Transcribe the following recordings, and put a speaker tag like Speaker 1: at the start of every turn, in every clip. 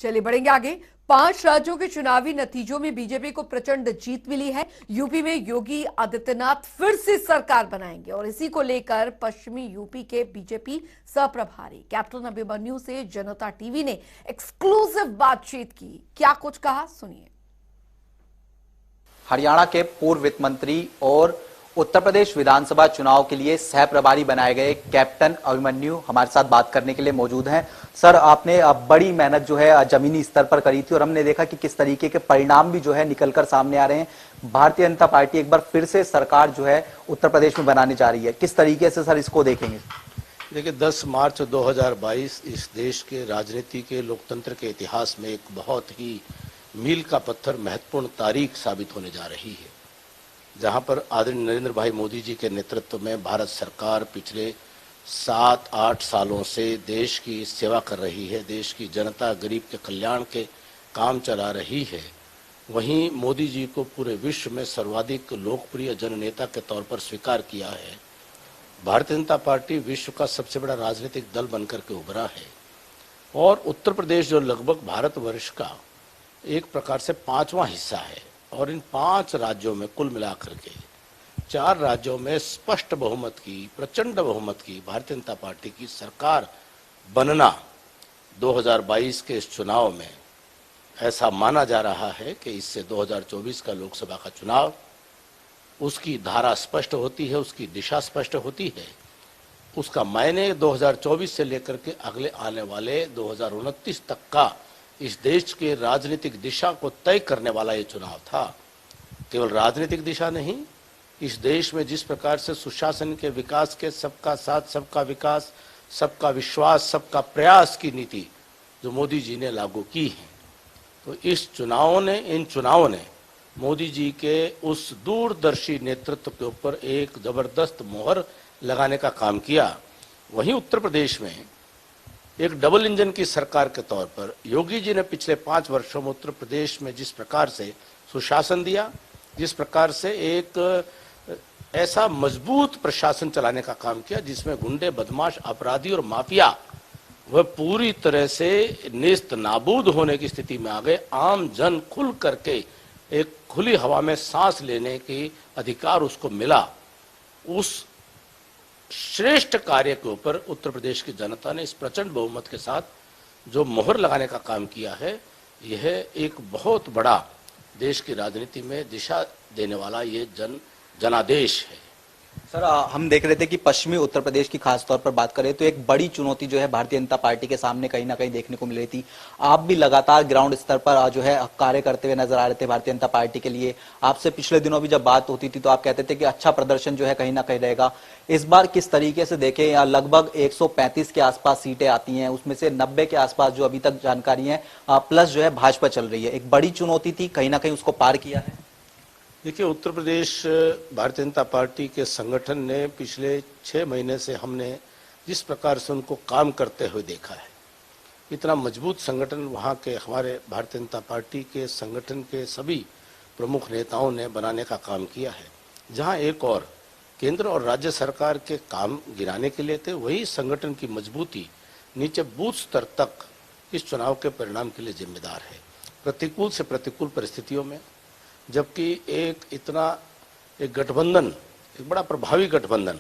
Speaker 1: चलिए बढ़ेंगे आगे। 5 राज्यों के चुनावी नतीजों में बीजेपी को प्रचंड जीत मिली है। यूपी में योगी आदित्यनाथ फिर से सरकार बनाएंगे और इसी को लेकर पश्चिमी यूपी के बीजेपी सह-प्रभारी कैप्टन अभिमन्यु से जनता टीवी ने एक्सक्लूसिव बातचीत की। क्या कुछ कहा, सुनिए।
Speaker 2: हरियाणा के पूर्व वित्त मंत्री और उत्तर प्रदेश विधानसभा चुनाव के लिए सह प्रभारी बनाए गए कैप्टन अभिमन्यु हमारे साथ बात करने के लिए मौजूद हैं। सर, आपने बड़ी मेहनत जो है जमीनी स्तर पर करी थी और हमने देखा कि किस तरीके के परिणाम भी जो है निकलकर सामने आ रहे हैं। भारतीय जनता पार्टी एक बार फिर से सरकार जो है उत्तर प्रदेश में बनाने जा रही है, किस तरीके से सर इसको देखेंगे?
Speaker 3: देखिए, 10 मार्च 2022 इस देश के राजनीति के लोकतंत्र के इतिहास में एक बहुत ही मील का पत्थर, महत्वपूर्ण तारीख साबित होने जा रही है, जहां पर आदरणीय नरेंद्र भाई मोदी जी के नेतृत्व में भारत सरकार पिछले 7-8 सालों से देश की सेवा कर रही है, देश की जनता गरीब के कल्याण के काम चला रही है। वहीं मोदी जी को पूरे विश्व में सर्वाधिक लोकप्रिय जननेता के तौर पर स्वीकार किया है। भारतीय जनता पार्टी विश्व का सबसे बड़ा राजनीतिक दल बनकर के उभरा है और उत्तर प्रदेश जो लगभग भारतवर्ष का एक प्रकार से 5वां हिस्सा है और इन 5 राज्यों में कुल मिलाकर के 4 राज्यों में स्पष्ट बहुमत की, प्रचंड बहुमत की भारतीय जनता पार्टी की सरकार बनना 2022 के इस चुनाव में ऐसा माना जा रहा है कि इससे 2024 का लोकसभा का चुनाव, उसकी धारा स्पष्ट होती है, उसकी दिशा स्पष्ट होती है, उसका मायने 2024 से लेकर के अगले आने वाले 2029 तक का इस देश के राजनीतिक दिशा को तय करने वाला ये चुनाव था। केवल राजनीतिक दिशा नहीं, इस देश में जिस प्रकार से सुशासन के विकास के सबका साथ सबका विकास, सबका विश्वास, सबका प्रयास की नीति जो मोदी जी ने लागू की है, तो इन चुनावों ने मोदी जी के उस दूरदर्शी नेतृत्व के ऊपर एक जबरदस्त मोहर लगाने का काम किया। वहीं उत्तर प्रदेश में एक डबल इंजन की सरकार के तौर पर योगी जी ने पिछले 5 वर्षों में उत्तर प्रदेश में जिस प्रकार से सुशासन दिया, जिस प्रकार से एक ऐसा मजबूत प्रशासन चलाने का काम किया जिसमें गुंडे, बदमाश, अपराधी और माफिया वह पूरी तरह से नेस्त नाबूद होने की स्थिति में आ गए। आम जन खुल करके एक खुली हवा में सांस लेने की अधिकार उसको मिला। उस श्रेष्ठ कार्य के ऊपर उत्तर प्रदेश की जनता ने इस प्रचंड बहुमत के साथ जो मोहर लगाने का काम किया है, यह एक बहुत बड़ा देश की राजनीति में दिशा देने वाला ये जनादेश है।
Speaker 2: सर, हम देख रहे थे कि पश्चिमी उत्तर प्रदेश की खास तौर पर बात करें तो एक बड़ी चुनौती जो है भारतीय जनता पार्टी के सामने कहीं ना कहीं देखने को मिल रही थी। आप भी लगातार ग्राउंड स्तर पर जो है कार्य करते हुए नजर आ रहे थे भारतीय जनता पार्टी के लिए। आपसे पिछले दिनों भी जब बात होती थी तो आप कहते थे कि अच्छा प्रदर्शन जो है कहीं ना कहीं रहेगा। इस बार किस तरीके से देखें, यहाँ लगभग 135 के आसपास सीटें आती हैं, उसमें से 90 के आसपास जो अभी तक जानकारी है प्लस जो है भाजपा चल रही है। एक बड़ी चुनौती थी, कहीं ना कहीं उसको पार किया है।
Speaker 3: देखिए, उत्तर प्रदेश भारतीय जनता पार्टी के संगठन ने पिछले 6 महीने से हमने जिस प्रकार से उनको काम करते हुए देखा है, इतना मजबूत संगठन वहाँ के हमारे भारतीय जनता पार्टी के संगठन के सभी प्रमुख नेताओं ने बनाने का काम किया है। जहाँ एक और केंद्र और राज्य सरकार के काम गिराने के लिए थे, वही संगठन की मजबूती नीचे बूथ स्तर तक इस चुनाव के परिणाम के लिए जिम्मेदार है। प्रतिकूल से प्रतिकूल परिस्थितियों में, जबकि एक गठबंधन, एक बड़ा प्रभावी गठबंधन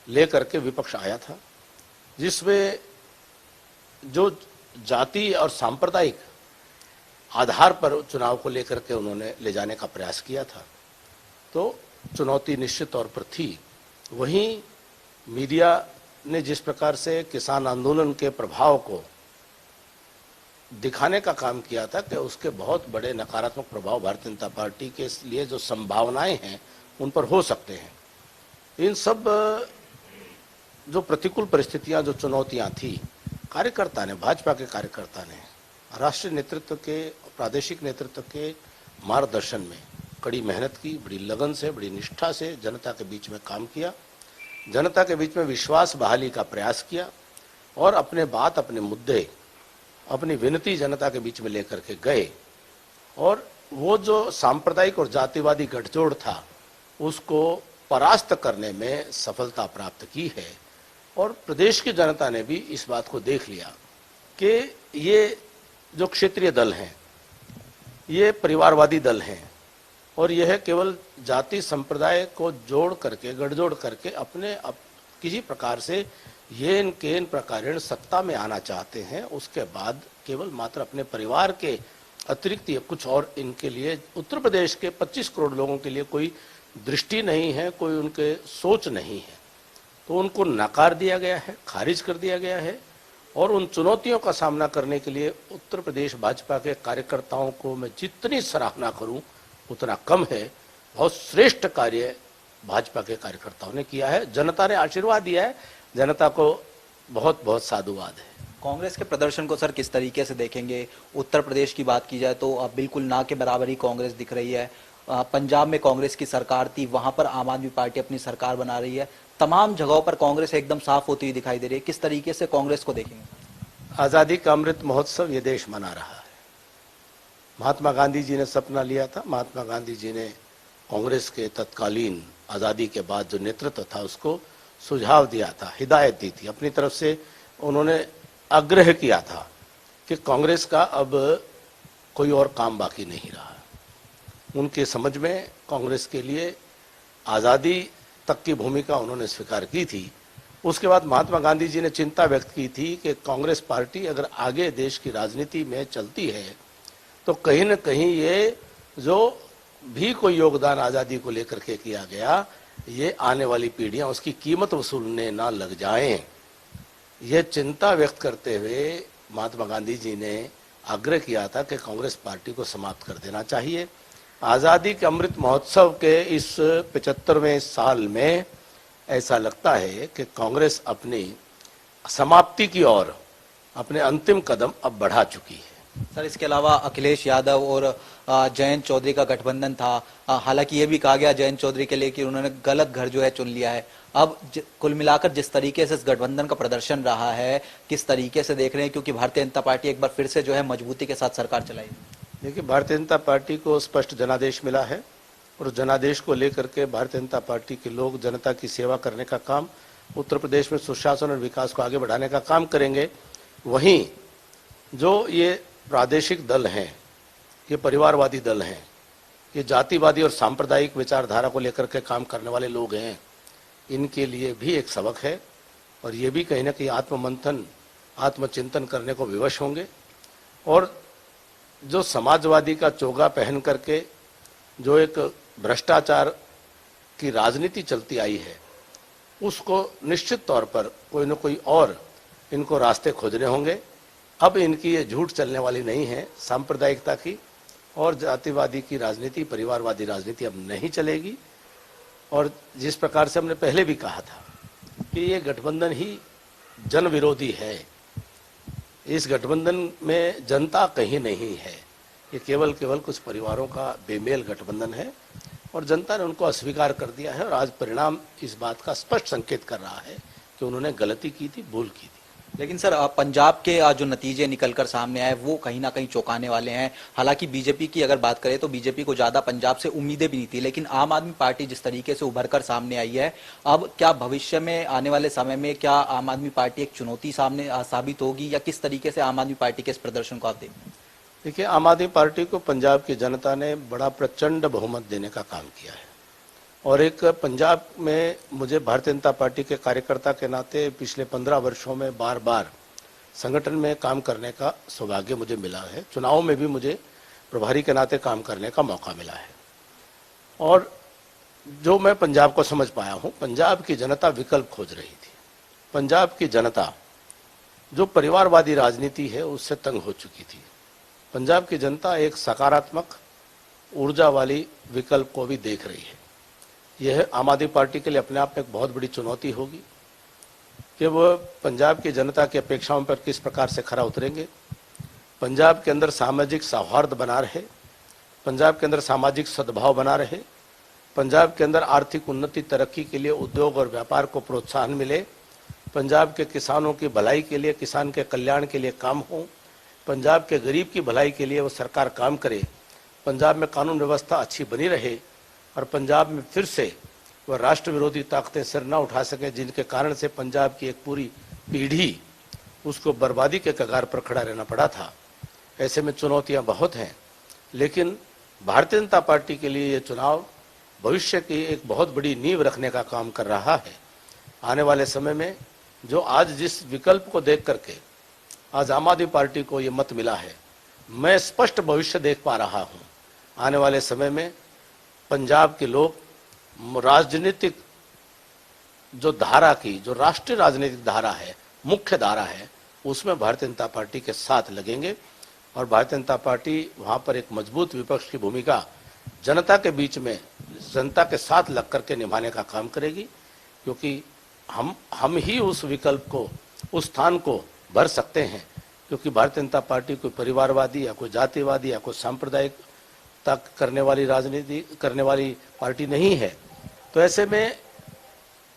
Speaker 3: लेकर के विपक्ष आया था, जिसमें जो जाति और सांप्रदायिक आधार पर चुनाव को लेकर के उन्होंने ले जाने का प्रयास किया था, तो चुनौती निश्चित तौर पर थी। वहीं मीडिया ने जिस प्रकार से किसान आंदोलन के प्रभाव को दिखाने का काम किया था कि उसके बहुत बड़े नकारात्मक प्रभाव भारतीय जनता पार्टी के लिए जो संभावनाएं हैं उन पर हो सकते हैं। इन सब जो प्रतिकूल परिस्थितियां, जो चुनौतियां थी, कार्यकर्ता ने, भाजपा के कार्यकर्ता ने राष्ट्रीय नेतृत्व के, प्रादेशिक नेतृत्व के मार्गदर्शन में कड़ी मेहनत की, बड़ी लगन से, बड़ी निष्ठा से जनता के बीच में काम किया, जनता के बीच में विश्वास बहाली का प्रयास किया और अपने मुद्दे, अपनी विनती जनता के बीच में लेकर के गए और वो जो सांप्रदायिक और जातिवादी गठजोड़ था उसको परास्त करने में सफलता प्राप्त की है। और प्रदेश की जनता ने भी इस बात को देख लिया कि ये जो क्षेत्रीय दल हैं ये परिवारवादी दल हैं और यह केवल जाति संप्रदाय को जोड़ करके गठजोड़ करके अपने किसी प्रकार से येन केन प्रकारेण सत्ता में आना चाहते हैं। उसके बाद केवल मात्र अपने परिवार के अतिरिक्त कुछ और इनके लिए उत्तर प्रदेश के 25 करोड़ लोगों के लिए कोई दृष्टि नहीं है, कोई उनके सोच नहीं है। तो उनको नकार दिया गया है, खारिज कर दिया गया है और उन चुनौतियों का सामना करने के लिए उत्तर प्रदेश भाजपा के कार्यकर्ताओं को मैं जितनी सराहना करूं उतना कम है। बहुत श्रेष्ठ कार्य भाजपा के कार्यकर्ताओं ने किया है, जनता ने आशीर्वाद दिया है, जनता को बहुत बहुत साधुवाद है।
Speaker 2: कांग्रेस के प्रदर्शन को सर किस तरीके से देखेंगे? उत्तर प्रदेश की बात की जाए तो अब बिल्कुल ना के बराबर ही कांग्रेस दिख रही है। पंजाब में कांग्रेस की सरकार थी, वहां पर आम आदमी पार्टी अपनी सरकार बना रही है। तमाम जगहों पर कांग्रेस एकदम साफ होती हुई दिखाई दे रही है। किस तरीके से कांग्रेस को देखेंगे?
Speaker 3: आजादी का अमृत महोत्सव ये देश मना रहा है। महात्मा गांधी जी ने सपना लिया था, महात्मा गांधी जी ने कांग्रेस के तत्कालीन आजादी के बाद जो नेतृत्व था उसको सुझाव दिया था, हिदायत दी थी, अपनी तरफ से उन्होंने आग्रह किया था कि कांग्रेस का अब कोई और काम बाकी नहीं रहा। उनके समझ में कांग्रेस के लिए आज़ादी तक की भूमिका उन्होंने स्वीकार की थी। उसके बाद महात्मा गांधी जी ने चिंता व्यक्त की थी कि कांग्रेस पार्टी अगर आगे देश की राजनीति में चलती है तो कहीं न कहीं ये जो भी कोई योगदान आज़ादी को लेकर के किया गया, ये आने वाली पीढ़ियां उसकी कीमत वसूलने ना लग जाएं। ये चिंता व्यक्त करते हुए महात्मा गांधी जी ने आग्रह किया था कि कांग्रेस पार्टी को समाप्त कर देना चाहिए। आज़ादी के अमृत महोत्सव के इस 75वें साल में ऐसा लगता है कि कांग्रेस अपनी समाप्ति की ओर अपने अंतिम कदम अब बढ़ा चुकी है।
Speaker 2: सर, इसके अलावा अखिलेश यादव और जयंत चौधरी का गठबंधन था। हालांकि ये भी कहा गया जयंत चौधरी के लिए कि उन्होंने गलत घर जो है चुन लिया है। अब कुल मिलाकर जिस तरीके से इस गठबंधन का प्रदर्शन रहा है, किस तरीके से देख रहे हैं? क्योंकि भारतीय जनता पार्टी एक बार फिर से जो है मजबूती के साथ सरकार चलाई।
Speaker 3: देखिए, भारतीय जनता पार्टी को स्पष्ट जनादेश मिला है और जनादेश को लेकर के भारतीय जनता पार्टी के लोग जनता की सेवा करने का काम, उत्तर प्रदेश में सुशासन और विकास को आगे बढ़ाने का काम करेंगे। वहीं जो ये प्रादेशिक दल हैं, ये परिवारवादी दल हैं, ये जातिवादी और सांप्रदायिक विचारधारा को लेकर के काम करने वाले लोग हैं, इनके लिए भी एक सबक है और ये भी कहीं ना कहीं आत्ममंथन, आत्मचिंतन करने को विवश होंगे। और जो समाजवादी का चोगा पहन करके जो एक भ्रष्टाचार की राजनीति चलती आई है, उसको निश्चित तौर पर कोई न कोई और इनको रास्ते खोजने होंगे। अब इनकी ये झूठ चलने वाली नहीं है। सांप्रदायिकता की और जातिवादी की राजनीति, परिवारवादी राजनीति अब नहीं चलेगी। और जिस प्रकार से हमने पहले भी कहा था कि ये गठबंधन ही जन विरोधी है, इस गठबंधन में जनता कहीं नहीं है, ये केवल कुछ परिवारों का बेमेल गठबंधन है और जनता ने उनको अस्वीकार कर दिया है। और आज परिणाम इस बात का स्पष्ट संकेत कर रहा है कि उन्होंने गलती की थी, भूल की थी।
Speaker 2: लेकिन सर, पंजाब के जो नतीजे निकलकर सामने आए वो कहीं ना कहीं चौंकाने वाले हैं। हालांकि बीजेपी की अगर बात करें तो बीजेपी को ज्यादा पंजाब से उम्मीदें भी नहीं थी, लेकिन आम आदमी पार्टी जिस तरीके से उभरकर सामने आई है, अब क्या भविष्य में आने वाले समय में क्या आम आदमी पार्टी एक चुनौती सामने साबित होगी, या किस तरीके से आम आदमी पार्टी के इस प्रदर्शन को आप देखते?
Speaker 3: देखिए, आम आदमी पार्टी को पंजाब की जनता ने बड़ा प्रचंड बहुमत देने का काम किया है और एक पंजाब में मुझे भारतीय जनता पार्टी के कार्यकर्ता के नाते पिछले 15 वर्षों में बार बार संगठन में काम करने का सौभाग्य मुझे मिला है। चुनाव में भी मुझे प्रभारी के नाते काम करने का मौका मिला है और जो मैं पंजाब को समझ पाया हूँ, पंजाब की जनता विकल्प खोज रही थी। पंजाब की जनता जो परिवारवादी राजनीति है उससे तंग हो चुकी थी। पंजाब की जनता एक सकारात्मक ऊर्जा वाली विकल्प को भी देख रही है। यह आम आदमी पार्टी के लिए अपने आप में एक बहुत बड़ी चुनौती होगी कि वह पंजाब की जनता की अपेक्षाओं पर किस प्रकार से खरा उतरेंगे। पंजाब के अंदर सामाजिक सौहार्द बना रहे, पंजाब के अंदर सामाजिक सद्भाव बना रहे, पंजाब के अंदर आर्थिक उन्नति, तरक्की के लिए उद्योग और व्यापार को प्रोत्साहन मिले, पंजाब के किसानों की भलाई के लिए, किसान के कल्याण के लिए काम हो, पंजाब के गरीब की भलाई के लिए वो सरकार काम करे, पंजाब में कानून व्यवस्था अच्छी बनी रहे और पंजाब में फिर से वह राष्ट्र विरोधी ताकतें सिर न उठा सके, जिनके कारण से पंजाब की एक पूरी पीढ़ी उसको बर्बादी के कगार पर खड़ा रहना पड़ा था। ऐसे में चुनौतियां बहुत हैं, लेकिन भारतीय जनता पार्टी के लिए ये चुनाव भविष्य की एक बहुत बड़ी नींव रखने का काम कर रहा है। आने वाले समय में जो आज जिस विकल्प को देख करके आज आम आदमी पार्टी को ये मत मिला है, मैं स्पष्ट भविष्य देख पा रहा हूँ। आने वाले समय में पंजाब के लोग राजनीतिक जो धारा की, जो राष्ट्रीय राजनीतिक धारा है, मुख्य धारा है, उसमें भारतीय जनता पार्टी के साथ लगेंगे और भारतीय जनता पार्टी वहाँ पर एक मजबूत विपक्ष की भूमिका जनता के बीच में, जनता के साथ लग करके निभाने का काम करेगी, क्योंकि हम ही उस विकल्प को, उस स्थान को भर सकते हैं, क्योंकि भारतीय जनता पार्टी कोई परिवारवादी या कोई जातिवादी या कोई सांप्रदायिकता करने वाली राजनीति करने वाली पार्टी नहीं है। तो ऐसे में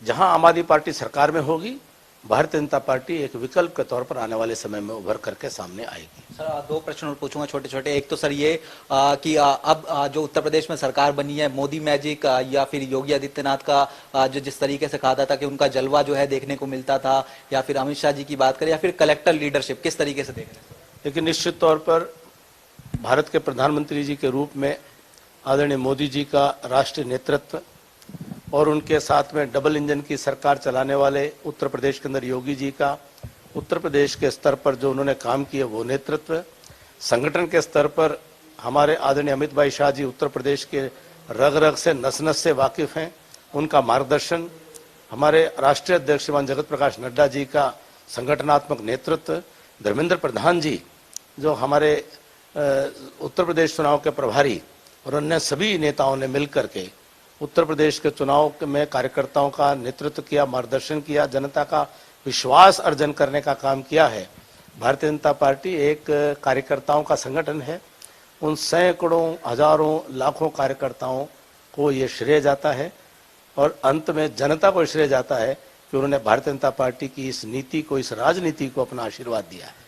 Speaker 3: जहां आम आदमी पार्टी सरकार में होगी, भारतीय जनता पार्टी एक विकल्प के तौर पर आने वाले समय में उभर करके सामने आएगी। सर,
Speaker 2: दो प्रश्न और पूछूंगा छोटे छोटे। एक तो सर ये कि अब जो उत्तर प्रदेश में सरकार बनी है, मोदी मैजिक या फिर योगी आदित्यनाथ का जो जिस तरीके से कहा था कि उनका जलवा जो है देखने को मिलता था, या फिर अमित शाह जी की बात करें या फिर कलेक्टर लीडरशिप, किस तरीके से देख रहे हैं?
Speaker 3: लेकिन निश्चित तौर पर भारत के प्रधानमंत्री जी के रूप में आदरणीय मोदी जी का राष्ट्रीय नेतृत्व और उनके साथ में डबल इंजन की सरकार चलाने वाले उत्तर प्रदेश के अंदर योगी जी का, उत्तर प्रदेश के स्तर पर जो उन्होंने काम किया वो नेतृत्व, संगठन के स्तर पर हमारे आदरणीय अमित भाई शाह जी उत्तर प्रदेश के रग रग से, नस नस से वाकिफ हैं, उनका मार्गदर्शन, हमारे राष्ट्रीय अध्यक्ष श्रीमान जगत प्रकाश नड्डा जी का संगठनात्मक नेतृत्व, धर्मेंद्र प्रधान जी जो हमारे उत्तर प्रदेश चुनाव के प्रभारी, और अन्य सभी नेताओं ने मिलकर के उत्तर प्रदेश के चुनाव में कार्यकर्ताओं का नेतृत्व किया, मार्गदर्शन किया, जनता का विश्वास अर्जन करने का काम किया है। भारतीय जनता पार्टी एक कार्यकर्ताओं का संगठन है। उन सैकड़ों, हजारों, लाखों कार्यकर्ताओं को ये श्रेय जाता है और अंत में जनता को श्रेय जाता है कि उन्होंने भारतीय जनता पार्टी की इस नीति को, इस राजनीति को अपना आशीर्वाद दिया है।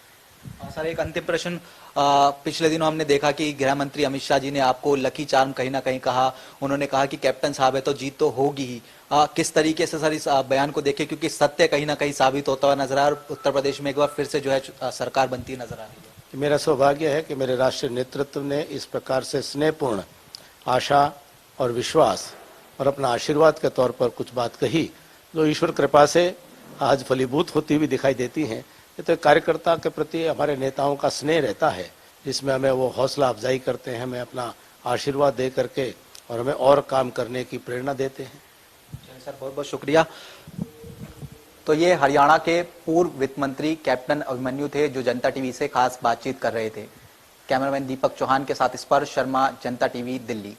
Speaker 2: सर, एक अंतिम प्रश्न। पिछले दिनों हमने देखा कि गृह मंत्री अमित शाह जी ने आपको लकी चार्म कहीं ना कहीं कहा, उन्होंने कहा कि कैप्टन साहब है तो जीत तो होगी ही। किस तरीके से सर इस बयान को देखें, क्योंकि सत्य कहीं ना कहीं साबित होता हुआ नजर आ रहा है, उत्तर प्रदेश में एक बार फिर से जो है सरकार बनती नजर आ रही है।
Speaker 3: मेरा सौभाग्य है कि मेरे राष्ट्रीय नेतृत्व ने इस प्रकार से स्नेहपूर्ण आशा और विश्वास और अपना आशीर्वाद के तौर पर कुछ बात कही, जो ईश्वर कृपा से आज फलीभूत होती हुई दिखाई देती हैं। ये तो कार्यकर्ता के प्रति हमारे नेताओं का स्नेह रहता है, जिसमें हमें वो हौसला अफजाई करते हैं, हमें अपना आशीर्वाद दे करके और हमें और काम करने की प्रेरणा देते हैं।
Speaker 2: सर, बहुत बहुत शुक्रिया। तो ये हरियाणा के पूर्व वित्त मंत्री कैप्टन अभिमन्यु थे, जो जनता टीवी से खास बातचीत कर रहे थे। कैमरामैन दीपक चौहान के साथ स्पर्श शर्मा, जनता टीवी, दिल्ली।